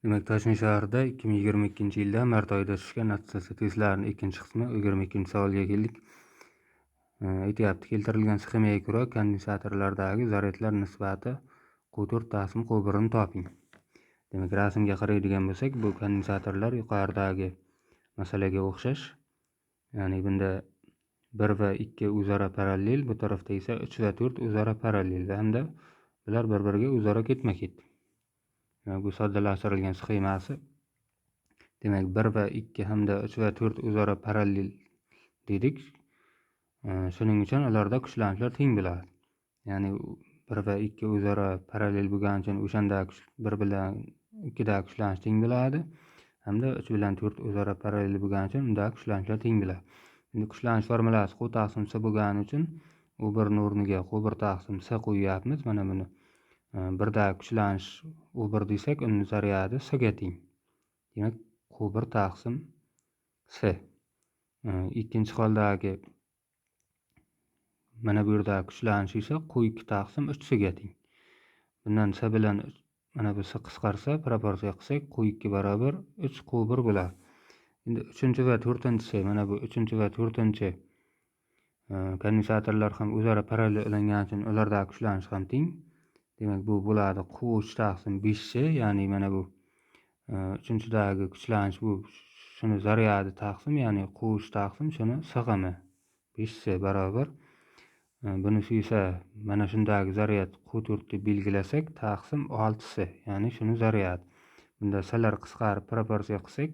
Demek Toshkent shahrida 2022-yilda mart oyida tushgan attestatsiya testlarining ikkinchi qismi 22-savolga keldik. Aytyapti, keltirilgan sxemaga ko'ra kondensatorlardagi zaryadlar nisbati Q4 taqsim Q1 ni toping. Demak, rasmga qaraydigan bo'lsak, bu kondensatorlar yuqoridagi masalaga o'xshash. Ya'ni bunda 1 va 2 o'zaro parallel, bu tarafda esa 3 va 4 o'zaro parallel hamda bular bir-biriga o'zaro ketma-ket. Bu soddalashtirilgan sxemasi. Demak, 1 va 2 hamda 3 va 4 o'zaro parallel dedik. Shuning uchun ularda kuchlanishlar teng bo'ladi. Ya'ni 1 va 2 o'zaro parallel bo'lgani uchun o'shanda 1 bilan 2 da kuchlanish teng bo'ladi. Hamda 3 bilan 4 o'zaro parallel bo'lgani uchun unda kuchlanishlar teng bo'ladi. Endi kuchlanish formulasi Q taqsim S bo'lgani uchun U1 ning o'rniga Q1 taqsim S qo'yyapmiz. Mana buni 1 da kuchlanish U1 desak, uning zaryadi S ga teng. Demak, Q1 taqsim S. Ikkinchi holdagi mana bu yerda kuchlanish esa Q2 taqsim 3 ga teng. Bundan S bilan mana bu S qisqarsa, proporsiya qilsak, Q2 barobar 3 Q1 bo'ladi. Endi 3 va 4-chi, mana bu 3 va 4-chi kondensatorlar ham o'zaro parallel ulangani uchun ulardagi kuchlanish ham teng. Demak, bu bo'ladi Q3 taqsim 5C, ya'ni mana bu 3-chidagi kuchlanish bu shuni zaryadi taqsim, ya'ni Q3 taqsim shuni sig'imi 5C barobar. Bunisi esa mana shundagi zaryad Q4 deb belgilasak, taqsim 6C, ya'ni shuni zaryadi. Bunda S'lar qisqarib proporsiya qilsak,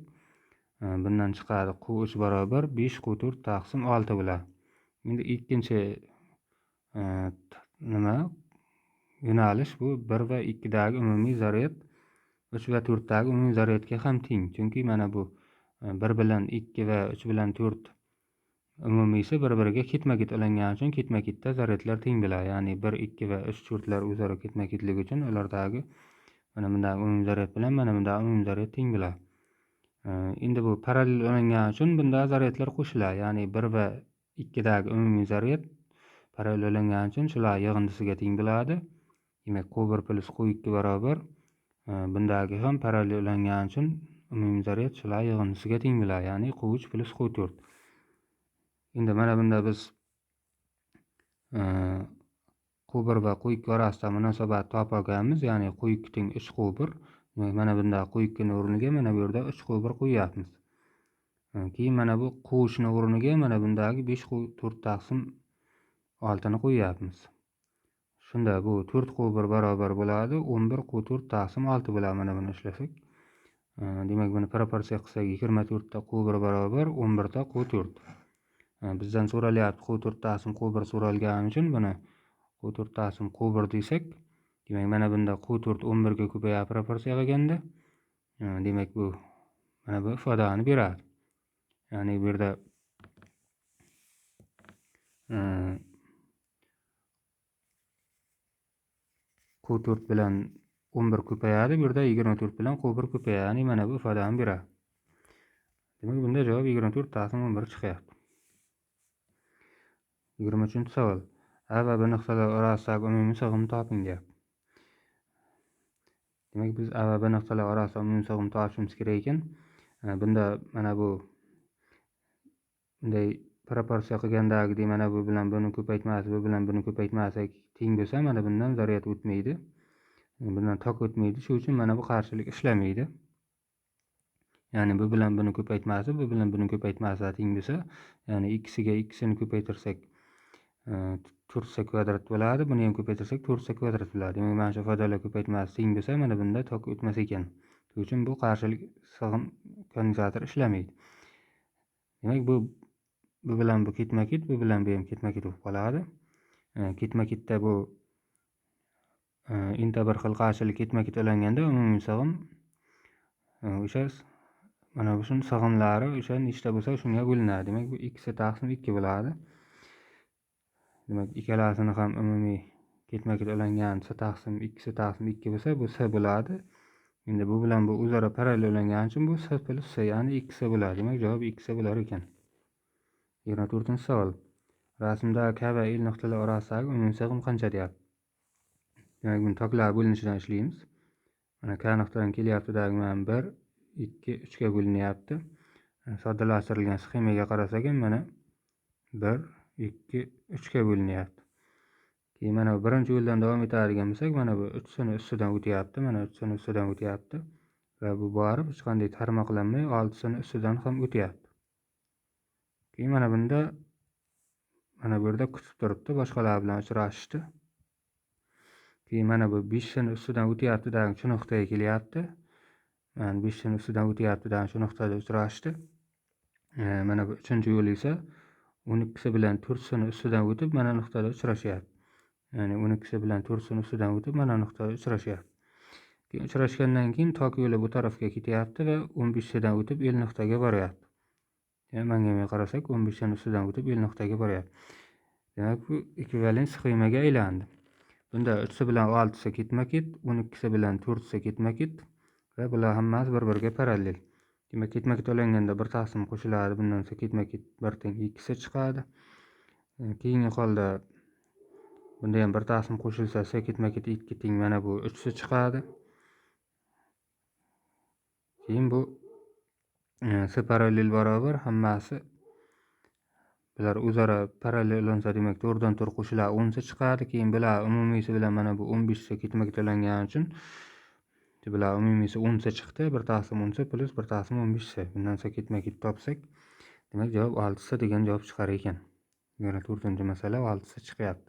bundan chiqadi Q3 barobar 5 Q4 taqsim 6 bo'ladi. Endi ikkinchi yo'nalish bu 1 va 2 dagi umumiy zaryad 3 va 4 dagi umumiy zaryadga ham teng. Chunki mana bu 1 bilan 2 va 3 bilan 4 umumiysi bir-biriga ketma-ket ulangani uchun ketma-ketda zaryadlar teng bo'ladi. Ya'ni 1, 2 va 3, 4lar o'zaro ketma-ketligi uchun ulardagi mana bundagi umumiy zaryad bilan mana bundagi umumiy zaryad teng bo'ladi. Endi bu parallel ulangani uchun bunda zaryadlar qo'shiladi. Ya'ni 1 va 2 dagi umumiy zaryad parallel ulangani uchun shular yig'indisiga teng bo'ladi. Demak, Q1 plus Q2 barobar bundagi ham parallel ulangani uchun umumiy zaryad shular yig'indisiga teng bo'ladi. Ya'ni Q3 plus Q4. Endi mana bunda biz Q1 va Q2 orasida munosabat topganmiz, ya'ni Q2 teng 3 Q1. Mana bunda Q2 ning o'rniga mana bu yerda 3 Q1 qo'yyapmiz. Keyin mana bu Q3 ning o'rniga mana bundagi 5 Q4 taqsim 6 ni qo'yyapmiz. Shunda bu 4 Q1 barobar bo'ladi 11 Q4 taqsim 6 bo'ladi mana buni ishlasak. Demak, buni proporsiya qilsak 24 ta Q1 barobar 11 ta Q4. Bizdan so'ralyapti Q4 taqsim Q1 so'ralgani uchun buni Q4 taqsim Q1 desak, demak mana bunda Q4 11 ga ko'payib proporsiya qilganda, demak bu mana bu ifodani beradi. Ya'ni bu yerda Q4 bilan 11 ko'payadi, bu yerda 24 bilan Q1 ko'payadi. Ya'ni mana bu ifodani beradi. Demak, bunda javob 24 taqsim 11 chiqyapti. 23-savol. A va B nuqtalar orasidagi umumiy sig'imni toping deyapti. Demak, biz A va B nuqtalar orasida umumiy sig'imni topishimiz kerak ekan. Bunda mana bu bunday proporsiya qilgandagidek mana bu bilan buni ko'paytmasi, bu bilan buni ko'paytmasi teng bo'lsa, mana bundan zaryad o'tmaydi. Bundan tok o'tmaydi. Shuning uchun mana bu qarshilik ishlamaydi. Ya'ni bu bilan buni ko'paytmasi, bu bilan buni ko'paytmasi teng bo'lsa, ya'ni ikkisiga ikkisini ko'paytirsak 4s kvadrat bo'ladi. Buni ham ko'paytirsak 4s kvadrat bo'ladi. Demak, mana shu ifodalar ko'paytmasi teng bo'lsa, mana bunda tok o'tmas ekan. Shuning uchun bu qarshilik sig'im kondensator ishlamaydi. Demak, bu bilan bu ketma-ket, bu bilan bu ham ketma-ket bo'lib qoladi. Ketma-ketda bu inta bir xil qarshilik ketma-ket ulanganda umumiy sig'im o'sha mana bu shun sig'imlari o'sha nechta bo'lsa shunga bo'linadi. Demak, bu ikkisi taqsim 2 bo'ladi. Demak, ikkalasini ham umumiy ketma-ket ulangan S taqsim 2 bo'lsa, bu S bo'ladi. Endi bu bilan bu o'zaro parallel ulangani uchun bu S plus S, ya'ni 2S bo'ladi. Demak, javob 2S bo'lar ekan. 24-savol. Rasmda K va L nuqtalar orasidagi umumiy sig'im qancha deyapti. Demak, buni toklar bo'linishidan ishlaymiz. Mana K nuqtadan kelyaptidagi mana 1, 2, 3 ga bo'linyapti. Soddalashtirilgan sxemaga qarasak ham mana 1, 2, 3 ga bo'linyapti. Keyin mana bu birinchi yo'ldan davom etadigan bo'lsak, mana bu 3 sini ustidan o'tyapti. Mana 3 sini ustidan o'tyapti va bu borib hech qanday tarmoqlanmay 6 sini ustidan ham o'tyapti. Keyin mana bunda mana bu yerda kutib turibdi, boshqalar bilan uchrashishdi. Keyin mana bu 5 sini ustidan o'tyaptidagi shu nuqtaga kelyapti. Mana 5 sini ustidan o'tyaptidagi shu nuqtada uchrashdi. Mana bu 3-chi yo'l esa 12 bilan 4 sini ustidan o'tib mana nuqtada uchrashyapti. Ya'ni 12 bilan 4 sini ustidan o'tib mana nuqtada uchrashyapti. Keyin uchrashgandan keyin tok yo'li bu tarafga ketyapti va 15 dan o'tib el nuqtaga boryapti. Ya'ni manga qarasak 15 dan ustidan o'tib el nuqtaga boryapti. Demak, bu ekvivalent sxemaga aylandi. Bunda 3 bilan 6 ketma-ket, 12 bilan 4 ketma-ket va bular hammasi bir-biriga parallel. Demak, ketma-ket olinganda bir taqsim qo'shiladi, bundan so'ng ketma-ket 1/2 chiqadi. Keyingi holda bunda ham bir taqsim qo'shilsa ketma-ket 2 mana bu 3 chiqadi. Keyin bu parallel barobar hammasi bular o'zaro parallel olinsa, demak 4 dan 4 qo'shiladi 10 chiqadi. Keyin bular umumiysi bilan mana bu 15 ketma-ket olingani uchun bular umumiysi 10 chiqdi. 1 taqsim 10 plus 1 taqsim 15. Bundan so'ng ketma-ket topsak, demak javob 6 degan javob chiqar ekan. Yana 4-masala 6 chiqyapti.